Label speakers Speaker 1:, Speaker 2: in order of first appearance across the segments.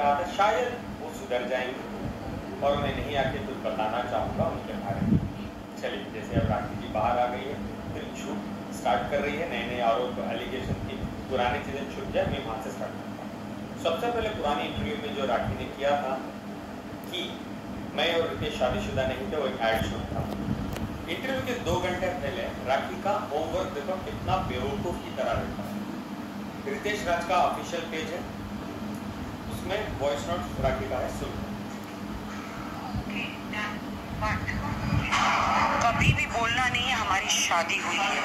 Speaker 1: कहा था शायद वो सुधर जाएंगे और मैं नहीं आके कुछ बताना चाहूँगा उनके बारे में। चलिए, जैसे अब राखी जी बाहर आ गई है, फिर झूठ स्टार्ट कर रही है, नए नए आरोप एलिगेशन की, पुरानी चीज़ें छुट जाए, मैं वहाँ से स्टार्ट करता हूँ। सबसे पहले पुरानी इंटरव्यू में जो राखी ने किया था कि मैं और रितेश शादीशुदा नहीं थे, वो एक एड शूट था। इंटरव्यू के 2 घंटे पहले राखी का होमवर्क देखो कितना बेवकूफ़ की तरह रहता है। रितेश राज का ऑफिशियल पेज है, उसमें वॉइस नोट राखी का है, सुन।
Speaker 2: कभी भी बोलना नहीं है हमारी शादी हुई है,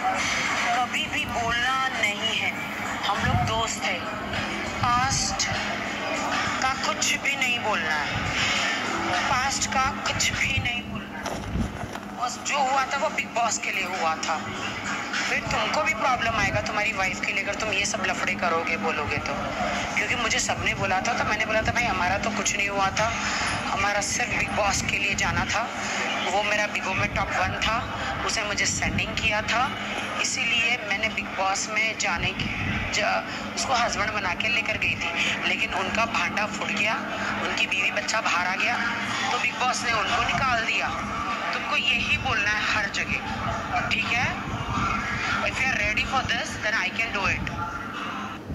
Speaker 2: कभी भी बोलना नहीं है, हम लोग दोस्त हैं, पास्ट का कुछ भी नहीं बोलना है, पास्ट का कुछ भी नहीं बोलना है। बस जो हुआ था वो बिग बॉस के लिए हुआ था। फिर तुमको भी प्रॉब्लम आएगा तुम्हारी वाइफ के लिए अगर तुम ये सब लफड़े करोगे बोलोगे तो, क्योंकि मुझे सबने बोला था, तो मैंने बोला था भाई हमारा तो कुछ नहीं हुआ था, हमारा सिर्फ बिग बॉस के लिए जाना था, वो मेरा बिगो में टॉप 1 था, उसने मुझे सेंडिंग किया था, इसीलिए मैंने बिग बॉस में जाने की उसको हस्बैंड बना के लेकर गई थी, लेकिन उनका भांडा फूट गया, उनकी बीवी बच्चा बाहर आ गया, तो बिग बॉस ने उनको निकाल दिया। तुमको यही बोलना है हर जगह, ठीक है? If you are ready for this, then I can do it.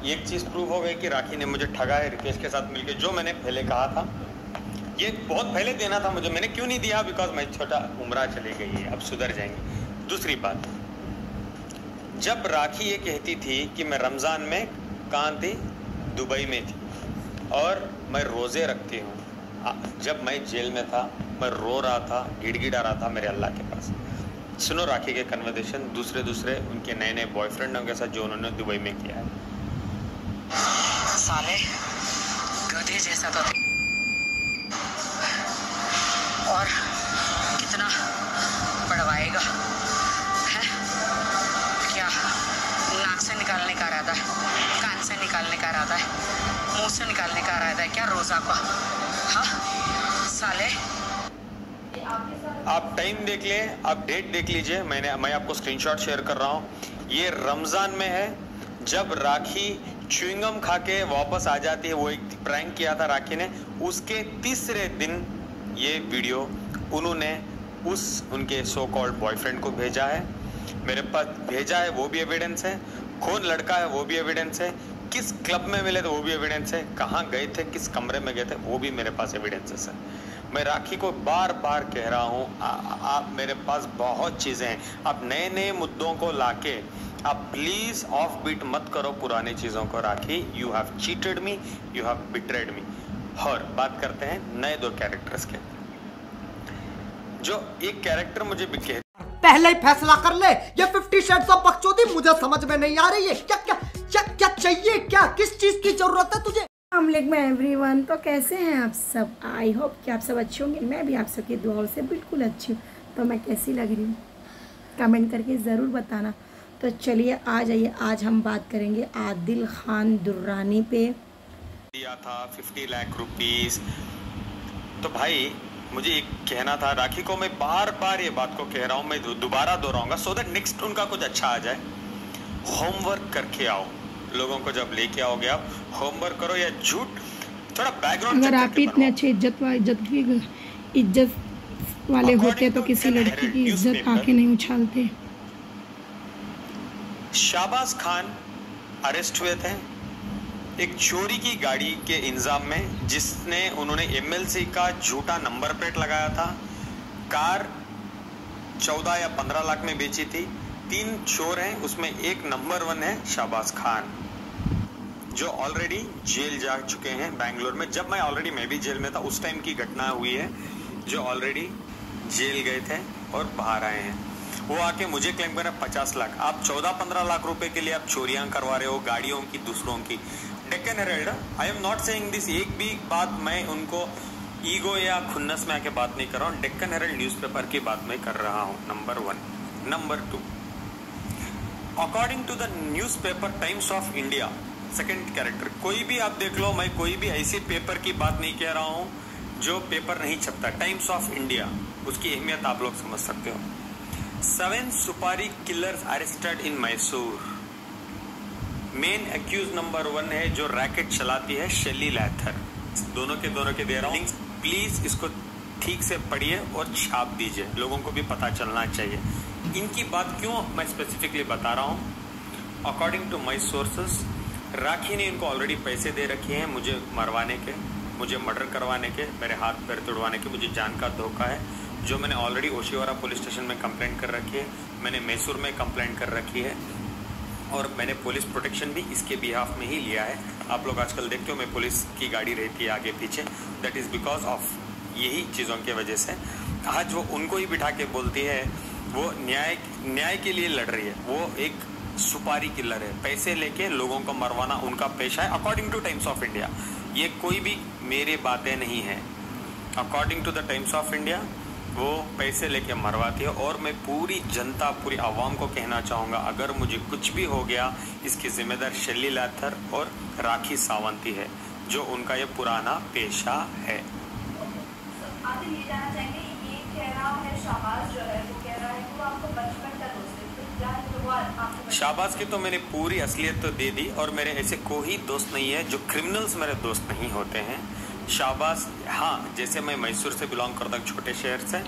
Speaker 1: एक चीज़ प्रूव हो गई कि राखी ने मुझे ठगा है रितेश के साथ मिलके, जो मैंने पहले कहा था, ये बहुत पहले देना था मुझे, मैंने क्यों नहीं दिया? बिकॉज मैं छोटा उम्र चली गई है, अब सुधर जाएंगे। दूसरी बात, जब राखी ये कहती थी कि मैं रमज़ान में कहाँ थी, दुबई में थी और मैं रोज़े रखती हूँ, जब मैं जेल में था मैं रो रहा था, गिड़गिड़ा रहा था मेरे अल्लाह के पास। सुनो राखी के कन्वर्सेशन दूसरे उनके नए नए बॉयफ्रेंडों के साथ जो उन्होंने दुबई में किया है।
Speaker 2: साले गधे जैसा था और कितना बढ़वाएगा है क्या? नाक से निकालने का इरादा है, कान से निकालने का इरादा है, मुंह से निकालने का इरादा है क्या रोजा को? हाँ साले,
Speaker 1: आप टाइम देख ले, आप डेट देख लीजिए, मैं आपको स्क्रीनशॉट शेयर कर रहा हूँ। ये रमज़ान में है, जब राखी च्युइंगम खा के वापस आ जाती है, वो एक प्रैंक किया था राखी ने, उसके तीसरे दिन ये वीडियो उन्होंने उनके सो कॉल्ड बॉयफ्रेंड को भेजा है, मेरे पास भेजा है, वो भी एविडेंस है, कौन लड़का है वो भी एविडेंस है, किस क्लब में मिले थे वो भी एविडेंस है, कहाँ गए थे, किस कमरे में गए थे, वो भी मेरे पास एविडेंसेस है। मैं राखी को बार बार कह रहा हूँ, आप मेरे पास बहुत चीज़ें हैं, आप नए नए मुद्दों को लाके आप प्लीज़ ऑफ बीट मत करो पुरानी चीज़ों को। Rakhi, you have cheated me, you have betrayed me. और बात करते हैं नए 2 कैरेक्टर्स के। जो एक कैरेक्टर मुझे
Speaker 3: पहले ही फैसला कर ले, ये 50 शेड्स ऑफ बकचोदी मुझे समझ में नहीं आ रही है। क्या चाहिए, क्या किस चीज की जरूरत है तुझे?
Speaker 4: अस्सलामुअलैकुम एवरीवन, तो कैसे हैं आप सब? आई होप कि आप सब अच्छे होंगे। मैं भी आप सबकी दुआओं से बिल्कुल अच्छी हूँ। तो मैं कैसी लग रही हूँ कमेंट करके ज़रूर बताना। तो चलिए आ जाइए, आज हम बात करेंगे आदिल खान दुर्रानी पे।
Speaker 1: दिया था 50 लाख रुपीस। तो भाई मुझे एक कहना था, राखी को मैं बार बार ये बात को कह रहा हूँ, मैं दोबारा दोहराऊंगा सो दैट नेक्स्ट उनका कुछ अच्छा आ जाए। होमवर्क करके आओ, लोगों को जब लेके आओगे आप होमवर्क करो या झूठ थोड़ा बैकग्राउंड।
Speaker 4: अगर आप इतने अच्छे इज्जत वाले होते तो किसी लड़की की इज्जत आके नहीं उछालते।
Speaker 1: शाहबाज खान अरेस्ट हुए थे एक चोरी की गाड़ी के इंजाम में, जिसने उन्होंने एमएलसी का झूठा नंबर प्लेट लगाया था। कार 14 या 15 लाख में बेची थी। 3 चोर हैं, उसमें एक नंबर 1 है शाहबाज खान, जो ऑलरेडी जेल जा चुके हैं बैंगलोर में। जब मैं भी जेल में था उस टाइम की घटना हुई है, जो ऑलरेडी जेल गए थे और बाहर आए हैं। वो आके मुझे क्लेम कर रहे 50 लाख। आप 14-15 लाख रुपए के लिए आप चोरियां करवा रहे हो गाड़ियों की, दूसरों की। Deccan Herald, I am not saying this, एक भी बात मैं उनको ईगो या खुन्नस में आके बात नहीं कर रहा हूँ। डेक्कन हेराल्ड न्यूज़पेपर की बात मैं कर रहा हूँ, number 1। Number 2, according to the newspaper Times of India, second character, कोई भी आप देख लो, मैं कोई भी ऐसे पेपर की बात नहीं कह रहा हूँ जो पेपर नहीं छपता। टाइम्स ऑफ इंडिया, उसकी अहमियत आप लोग समझ सकते हो। 7 supari killers arrested in Mysore. Main accused number 1 है जो रैकेट चलाती है, शेली लैथर। दोनों के दे रहा हूँ लिंक्स, प्लीज इसको ठीक से पढ़िए और छाप दीजिए, लोगों को भी पता चलना चाहिए। इनकी बात क्यों मैं स्पेसिफिकली बता रहा हूँ, अकॉर्डिंग टू माई सोर्सेस राखी ने इनको ऑलरेडी पैसे दे रखे हैं मुझे मरवाने के, मुझे मर्डर करवाने के, मेरे हाथ पैर तोड़वाने के, मुझे जान का धोखा है, जो मैंने ऑलरेडी ओशिवारा पुलिस स्टेशन में कंप्लेंट कर रखी है, मैंने मैसूर में कंप्लेंट कर रखी है और मैंने पुलिस प्रोटेक्शन भी इसके बिहाफ में ही लिया है। आप लोग आजकल देखते हो मैं पुलिस की गाड़ी रहती है आगे पीछे, दैट इज़ बिकॉज ऑफ यही चीज़ों की वजह से। आज वो उनको ही बिठा के बोलती है, वो न्याय के लिए लड़ रही है, वो एक सुपारी किलर है, पैसे लेके लोगों को मरवाना उनका पेशा है according to Times of India. ये कोई भी मेरी बातें नहीं है, according to the Times of India वो पैसे लेके मरवाती है। और मैं पूरी जनता, पूरी आवाम को कहना चाहूँगा, अगर मुझे कुछ भी हो गया इसकी जिम्मेदार शैली लाथर और राखी सावंती है, जो उनका ये पुराना पेशा है।
Speaker 5: आप ये जानना चाहेंगे, ये कह रहा है शाहबाज जो है वो कह रहा है कि वो आपको बचपन का दोस्त है, तो क्या है वो आपको? शाहबाज
Speaker 1: की तो मैंने पूरी असलियत तो दे दी और मेरे ऐसे कोई दोस्त नहीं है जो क्रिमिनल्स मेरे दोस्त नहीं होते हैं। शाहबाज, हाँ, जैसे मैं मैसूर से बिलोंग करता हूँ, छोटे शहर से,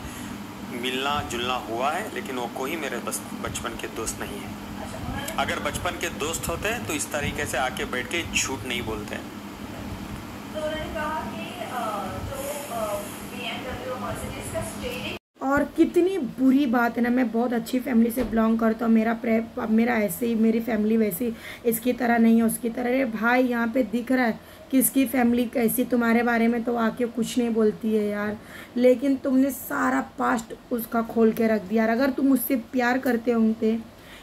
Speaker 1: मिलना जुलना हुआ है, लेकिन वो कोई मेरे बचपन के दोस्त नहीं है। अगर बचपन के दोस्त होते हैं तो इस तरीके से आके बैठ के झूठ नहीं बोलते हैं।
Speaker 5: तो उन्होंने कहा कि जो BMW मर्सिडीज का स्टीयरिंग,
Speaker 4: और कितनी बुरी बात है ना, मैं बहुत अच्छी फैमिली से बिलोंग करता हूँ, मेरा ऐसे ही, मेरी फैमिली वैसी, इसकी तरह नहीं है उसकी तरह। अरे भाई, यहाँ पे दिख रहा है कि इसकी फैमिली कैसी, तुम्हारे बारे में तो आके कुछ नहीं बोलती है यार, लेकिन तुमने सारा पास्ट उसका खोल के रख दिया। अगर तुम उससे प्यार करते होंगे,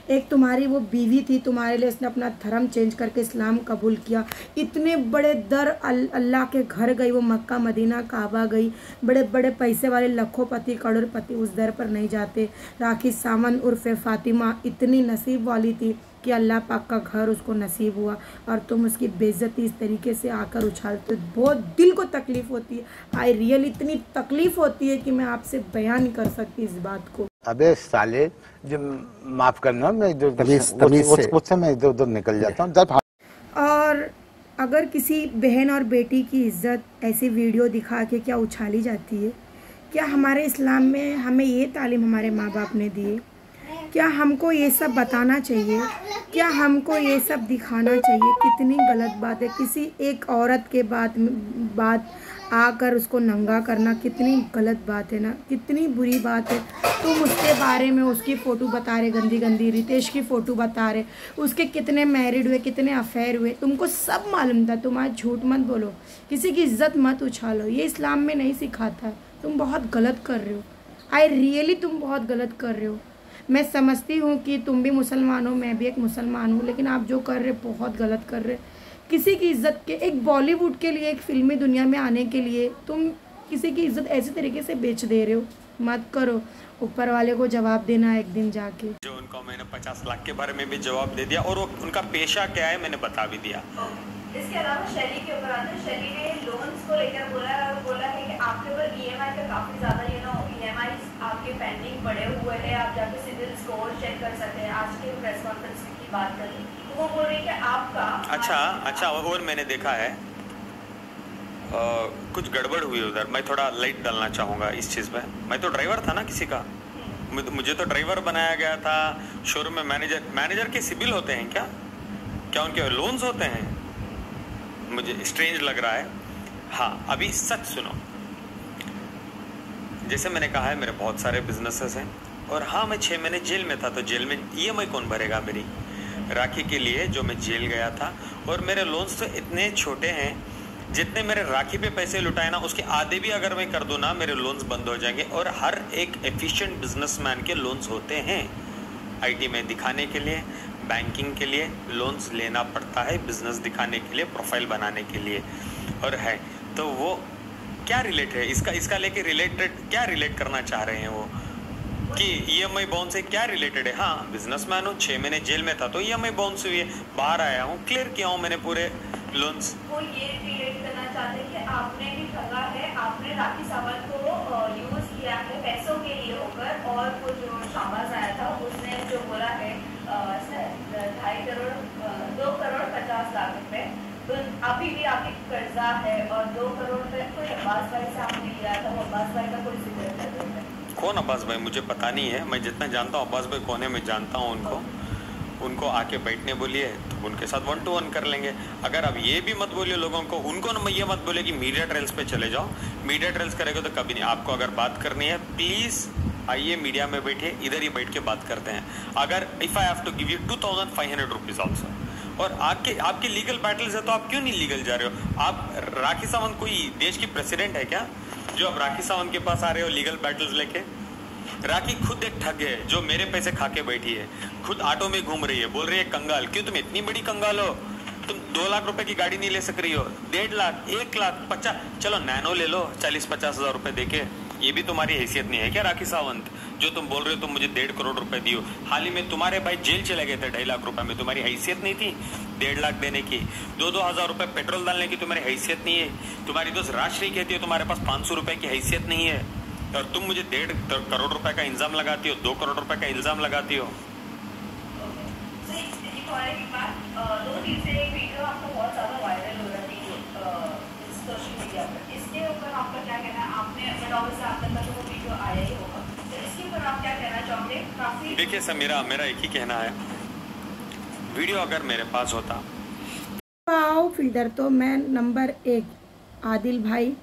Speaker 4: एक तुम्हारी वो बीवी थी, तुम्हारे लिए उसने अपना धर्म चेंज करके इस्लाम कबूल किया, इतने बड़े दर अल्लाह के घर गई, वो मक्का मदीना काबा गई, बड़े बड़े पैसे वाले लखोपति करोड़पति उस दर पर नहीं जाते। राखी सावंत उर्फ़े फातिमा इतनी नसीब वाली थी कि अल्लाह पाक का घर उसको नसीब हुआ, और तुम उसकी बेइज्जती इस तरीके से आकर उछालते हो, बहुत दिल को तकलीफ़ होती है। आई रियल इतनी तकलीफ़ होती है कि मैं आपसे बयान नहीं कर सकती इस बात को।
Speaker 6: अबे साले, जो माफ करना, मैं उससे मैं इधर उधर निकल जाता हूँ।
Speaker 4: और अगर किसी बहन और बेटी की इज्जत ऐसी वीडियो दिखा के क्या उछाली जाती है? क्या हमारे इस्लाम में हमें ये तालीम हमारे माँ बाप ने दी है? क्या हमको ये सब बताना चाहिए? क्या हमको ये सब दिखाना चाहिए? कितनी गलत बात है, किसी एक औरत के बाद आकर उसको नंगा करना कितनी गलत बात है ना, कितनी बुरी बात है। तुम उसके बारे में उसकी फ़ोटो बता रहे, गंदी गंदी रितेश की फ़ोटो बता रहे, उसके कितने मैरिड हुए, कितने अफेयर हुए, तुमको सब मालूम था। तुम आज झूठ मत बोलो, किसी की इज्जत मत उछालो, ये इस्लाम में नहीं सिखाता है। तुम बहुत गलत कर रहे हो, आई रियली तुम बहुत गलत कर रहे हो। मैं समझती हूँ कि तुम भी मुसलमान हो, मैं भी एक मुसलमान हूँ, लेकिन आप जो कर रहे बहुत गलत कर रहे। किसी की इज्जत के, एक बॉलीवुड के लिए, एक फिल्मी दुनिया में आने के लिए तुम किसी की इज्जत ऐसे तरीके से बेच दे रहे हो। मत करो, ऊपर वाले को जवाब देना एक दिन जाके।
Speaker 1: जो उनको मैंने 50 लाख के बारे में भी जवाब दे दिया और वो उनका पेशा क्या है मैंने बता भी दिया।
Speaker 5: इसके अलावा शैली के ऊपर आते हैं। शैली ने लोन्स को लेकर बोला है कि आपके ऊपर EMI का काफ़ी ज़्यादा EMI आपके पेंडिंग पड़े हुए हैं, आप जाके सिविल स्कोर चेक कर सकते हैं। आज के प्रेस कॉन्फ्रेंस की बात करें तो वो बोल रही है कि आपका
Speaker 1: अच्छा और मैंने देखा है कुछ गड़बड़ हुई उधर। मैं थोड़ा लाइट डालना चाहूँगा इस चीज़ पे। मैं तो ड्राइवर था ना किसी का, मुझे तो ड्राइवर बनाया गया था। शोरूम में मैनेजर के सिविल होते हैं क्या उनके लोन्स होते हैं? मुझे स्ट्रेंज लग रहा है। हाँ, अभी सच सुनो, जैसे मैंने कहा है मेरे बहुत सारे बिजनेसेस हैं और हाँ, मैं 6 महीने जेल में था, तो जेल में EMI कौन भरेगा मेरी? राखी के लिए जो मैं जेल गया था, और मेरे लोन्स तो इतने छोटे हैं, जितने मेरे राखी पे पैसे लुटाए ना, उसके आधे भी अगर मैं कर दूँ ना, मेरे लोन्स बंद हो जाएंगे। और हर एक एफिशिएंट बिजनेसमैन के लोन्स होते हैं। IT में दिखाने के लिए, बैंकिंग के लिए लोन्स लेना पड़ता है, बिजनेस दिखाने के लिए, प्रोफाइल बनाने के लिए, और है तो वो क्या रिलेट है इसका लेके क्या रिलेट करना चाह रहे हैं वो कि EMI बाउंस से क्या रिलेटेड है? हाँ, बिजनेसमैन हूँ, 6 महीने जेल में था तो EMI बाउंस हुई है, बाहर आया हूँ, क्लियर किया हूँ मैंने पूरे लोन्स।
Speaker 5: वो ये रिलेट करना चाहते हैं कि आपने भी ठगा है, आपने राखी सावंत को यूज किया है पैसों के लिए होकर, और वो जो शाहबाज आया था उसने जो बोला है 2.5 करोड़ 2 करोड़ 50 लाख रुपए, तो अभी भी आपके कर्जा है और 2 करोड़ रुपए कोई अब्बास भाई से आपने लिया था, वो अब्बास भाई का कोई जिक्र कर रहे थे?
Speaker 1: कौन अब्बास भाई? मुझे पता नहीं है। मैं जितना जानता हूँ अब्बास भाई कौन है, मैं जानता हूँ उनको आके बैठने बोलिए तो उनके साथ 1 to 1 कर लेंगे। अगर आप ये भी मत बोलिए लोगों को, उनको ना ये मत बोले कि मीडिया ट्रायल्स पे चले जाओ, मीडिया ट्रायल्स करेगा तो कभी नहीं। आपको अगर बात करनी है प्लीज आइए मीडिया में बैठिए, इधर ही बैठ के बात करते हैं। अगर if I have to give you 2500 rupees also, और आपके लीगल बैटल्स है तो आप क्यों नहीं लीगल जा रहे हो? आप राखी सावंत कोई देश की प्रेसिडेंट है क्या जो आप राखी सावंत के पास आ रहे हो लीगल बैटल्स लेके? राखी खुद एक ठग है जो मेरे पैसे खा के बैठी है, खुद ऑटो में घूम रही है, बोल रही है कंगाल। क्यों तुम इतनी बड़ी कंगाल हो? तुम 2 लाख रुपए की गाड़ी नहीं ले सक रही हो, 1.5 लाख, 1 लाख 50, चलो नैनो ले लो 40-50 हजार रुपए देके। ये भी तुम्हारी हैसियत नहीं है क्या राखी सावंत, जो तुम बोल रहे हो तुम मुझे 1.5 करोड़ रुपए दियो? हाल ही में तुम्हारे भाई जेल चले गए थे 2.5 लाख रुपए में, तुम्हारी हैसियत नहीं थी 1.5 लाख देने की? 2-2 हजार रुपए पेट्रोल डालने की तुम्हारी हैसियत नहीं है? तुम्हारी दोस्त राजश्री कहती है तुम्हारे पास 500 रुपए की हैसियत नहीं है, और तुम मुझे 1.5 करोड़ रुपए का इल्जाम लगाती हो, 2 करोड़ रुपए का इल्जाम लगाती हो।
Speaker 5: दो दिन से एक वीडियो आपका बहुत ज्यादा वायरल हो रहा है सोशल मीडिया पर, इसके ऊपर आपका क्या कहना है? आपने से आप तक तो वो वीडियो आया ही होगा, तो इसके ऊपर आप क्या कहना चाहोगे? काफी
Speaker 1: देखिए सर, मेरा एक ही कहना है, वीडियो अगर मेरे पास होता।
Speaker 4: वाओ फिल्टर तो मैं नंबर 1 आदिल भाई,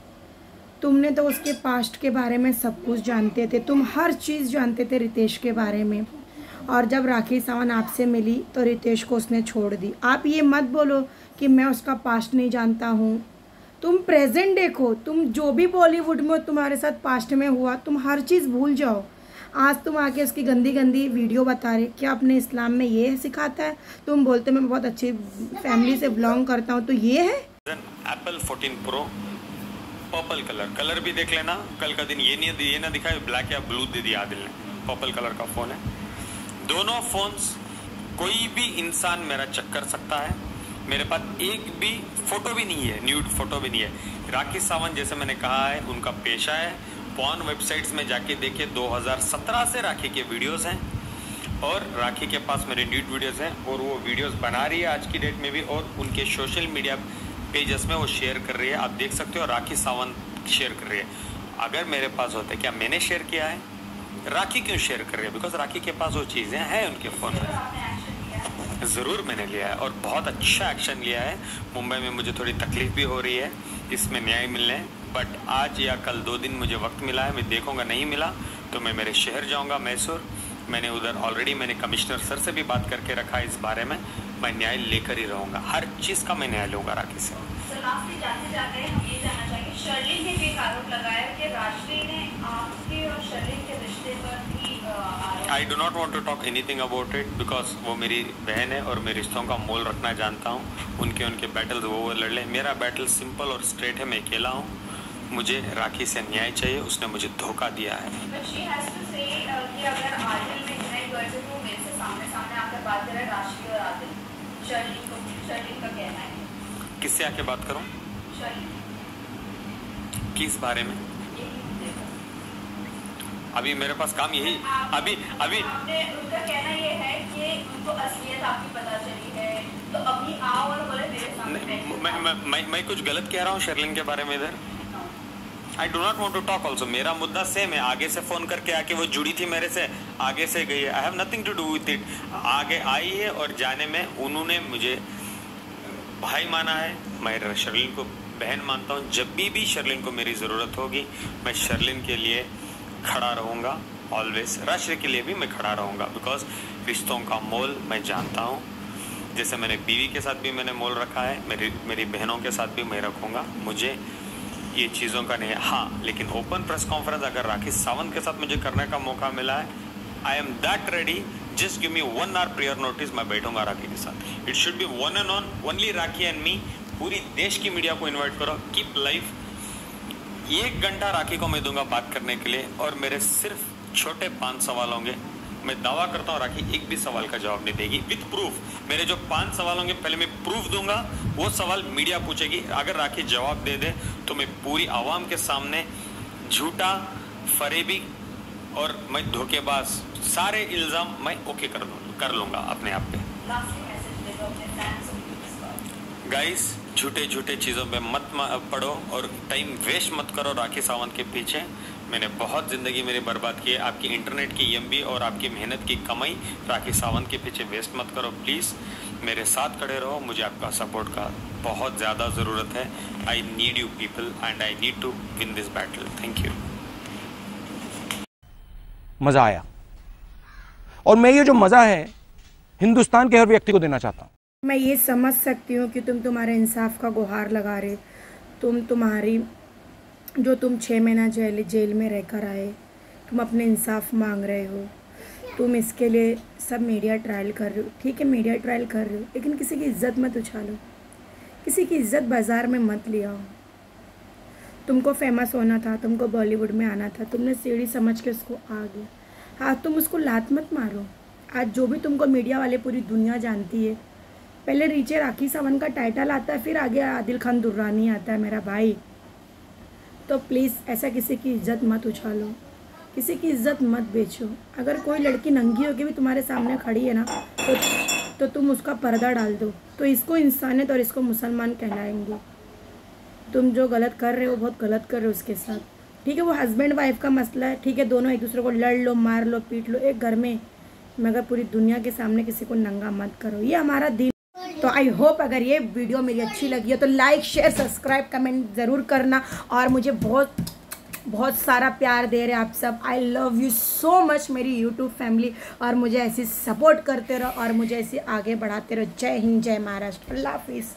Speaker 4: तुमने तो उसके पास्ट के बारे में सब कुछ जानते थे, तुम हर चीज़ जानते थे रितेश के बारे में, और जब राखी सावंत आपसे मिली तो रितेश को उसने छोड़ दी। आप ये मत बोलो कि मैं उसका पास्ट नहीं जानता हूँ, तुम प्रेजेंट देखो, तुम जो भी बॉलीवुड में तुम्हारे साथ पास्ट में हुआ तुम हर चीज़ भूल जाओ। आज तुम आके उसकी गंदी गंदी वीडियो बता रहे, क्या अपने इस्लाम में ये सिखाता है? तुम बोलते मैं बहुत अच्छी फैमिली से बिलोंग करता हूँ, तो ये है?
Speaker 1: एप्पल 14 प्रो पर्पल कलर भी देख लेना, कल का दिन ये ना दिखाए ब्लैक या ब्लू दे दिया आदिल ने, पर्पल कलर का फ़ोन है। दोनों फोन्स कोई भी इंसान मेरा चेक कर सकता है, मेरे पास एक भी फोटो भी नहीं है, न्यूड फोटो भी नहीं है। राखी सावंत जैसे मैंने कहा है उनका पेशा है, पॉर्न वेबसाइट्स में जाके देखिए 2017 से राखी के वीडियोस हैं, और राखी के पास मेरे न्यूड वीडियोस हैं, और वो वीडियोस बना रही है आज की डेट में भी, और उनके सोशल मीडिया पेजेस में वो शेयर कर रही है, आप देख सकते हो। राखी सावंत शेयर कर रही है। अगर मेरे पास होता है, क्या मैंने शेयर किया है? राखी क्यों शेयर कर रही है? बिकॉज राखी के पास वो चीज़ें हैं उनके फ़ोन में। ज़रूर मैंने लिया है, और बहुत अच्छा एक्शन लिया है। मुंबई में मुझे थोड़ी तकलीफ भी हो रही है इसमें न्याय मिलने, बट आज या कल 2 दिन मुझे वक्त मिला है, मैं देखूंगा। नहीं मिला तो मैं मेरे शहर जाऊंगा मैसूर, मैंने उधर ऑलरेडी मैंने कमिश्नर सर से भी बात करके रखा है इस बारे में, मैं न्याय लेकर ही रहूंगा, हर चीज़ का मैं न्याय लूंगा राखी से।
Speaker 5: लास्ट जाते जाते हम ये जानना चाहेंगे, शर्लिन ने भी एक आरोप लगाया कि राजश्री ने आपके और शर्लिन के रिश्ते पर भी
Speaker 1: I do not want to talk anything about it, because वो मेरी बहन है और मैं रिश्तों का मोल रखना जानता हूँ। उनके बैटल्स वो लड़ ले, मेरा बैटल सिंपल और स्ट्रेट है, मैं अकेला हूँ। मुझे राखी से न्याय चाहिए, उसने मुझे धोखा दिया है। किससे आके बात करूं? किस बारे में? अभी मेरे पास काम यही अभी
Speaker 5: उनका कहना ये है कि उनको असलियत आपकी पता चली है, तो अभी आओ और बोले मेरे सामने।
Speaker 1: मैं कुछ गलत कह रहा हूँ शर्लिन के बारे में इधर? I do not want to talk also. मेरा मुद्दा सेम है, आगे से फोन करके आके वो जुड़ी थी मेरे से, आगे से गई है। I have nothing to do with it. आगे आई है और जाने में उन्होंने मुझे भाई माना है, मैं शर्लिन को बहन मानता हूँ। जब भी शर्लिन को मेरी ज़रूरत होगी मैं शर्लिन के लिए खड़ा रहूँगा, ऑलवेज। राष्ट्र के लिए भी मैं खड़ा रहूँगा, बिकॉज रिश्तों का मोल मैं जानता हूँ। जैसे मैंने बीवी के साथ भी मैंने मोल रखा है, मेरी बहनों के साथ भी मैं रखूँगा। मुझे ये चीज़ों का नहीं है। हाँ, लेकिन ओपन प्रेस कॉन्फ्रेंस अगर राखी सावंत के साथ मुझे करने का मौका मिला है, I am that ready. Just give me 1 hour prior notice, मैं बैठूंगा राखी के साथ। It should be 1 and 1 only rakhi and me. पूरी देश की मीडिया को इन्वाइट करो, कीप लाइव। 1 घंटा राखी को मैं दूंगा बात करने के लिए, और मेरे सिर्फ छोटे 5 सवाल होंगे। मैं दावा करता हूँ राखी एक भी सवाल का जवाब नहीं देगी, विथ प्रूफ। मेरे जो 5 सवाल होंगे पहले मैं प्रूफ दूंगा, वो सवाल मीडिया पूछेगी। अगर राखी जवाब दे दे तो मैं पूरी आवाम के सामने झूठा, फरेबी और मैं धोखेबाज सारे इल्जाम मैं ओके कर लूँगा अपने आप पे। गाइस, झूठे झूठे चीज़ों में मत पड़ो और टाइम वेस्ट मत करो राखी सावंत के पीछे। मैंने बहुत ज़िंदगी मेरी बर्बाद की है। आपकी इंटरनेट की एमबी और आपकी मेहनत की कमाई राखी सावंत के पीछे वेस्ट मत करो प्लीज़। मेरे साथ खड़े रहो, मुझे आपका सपोर्ट का बहुत ज़्यादा ज़रूरत है। I need you people and I need to win this battle. Thank you.
Speaker 7: मज़ा आया और मैं ये जो मज़ा है हिंदुस्तान के हर व्यक्ति को देना चाहता हूँ।
Speaker 4: मैं ये समझ सकती हूँ कि तुम तुम्हारे इंसाफ का गुहार लगा रहे, तुम्हारी जो तुम 6 महीना जेल में रहकर आए, तुम अपने इंसाफ मांग रहे हो, तुम इसके लिए सब मीडिया ट्रायल कर रहे हो। ठीक है, मीडिया ट्रायल कर रहे हो, लेकिन किसी की इज्जत मत उछालो, किसी की इज्जत बाज़ार में मत ले आओ। तुमको फेमस होना था, तुमको बॉलीवुड में आना था, तुमने सीढ़ी समझ के उसको आ गया। हाँ, तुम उसको लात मत मारो। आज जो भी तुमको मीडिया वाले पूरी दुनिया जानती है, पहले नीचे राखी सावंत का टाइटल आता है, फिर आगे आदिल खान दुर्रानी आता है मेरा भाई। तो प्लीज़ ऐसा किसी की इज्जत मत उछालो, किसी की इज्जत मत बेचो। अगर कोई लड़की नंगी होकर भी तुम्हारे सामने खड़ी है ना, तो तुम उसका पर्दा डाल दो, तो इसको इंसानियत और इसको मुसलमान कहलाएंगे। तुम जो गलत कर रहे हो बहुत गलत कर रहे हो उसके साथ। ठीक है, वो हस्बैंड वाइफ का मसला है, ठीक है, दोनों एक दूसरे को लड़ लो, मार लो, पीट लो एक घर में, मगर पूरी दुनिया के सामने किसी को नंगा मत करो। ये हमारा दिन। तो आई होप अगर ये वीडियो मेरी अच्छी लगी है तो लाइक शेयर सब्सक्राइब कमेंट ज़रूर करना, और मुझे बहुत सारा प्यार दे रहे आप सब। I love you so much मेरी यूट्यूब फैमिली, और मुझे ऐसी सपोर्ट करते रहो और मुझे ऐसे आगे बढ़ाते रहो। जय हिंद, जय महाराष्ट्र, अल्लाह हाफिज़।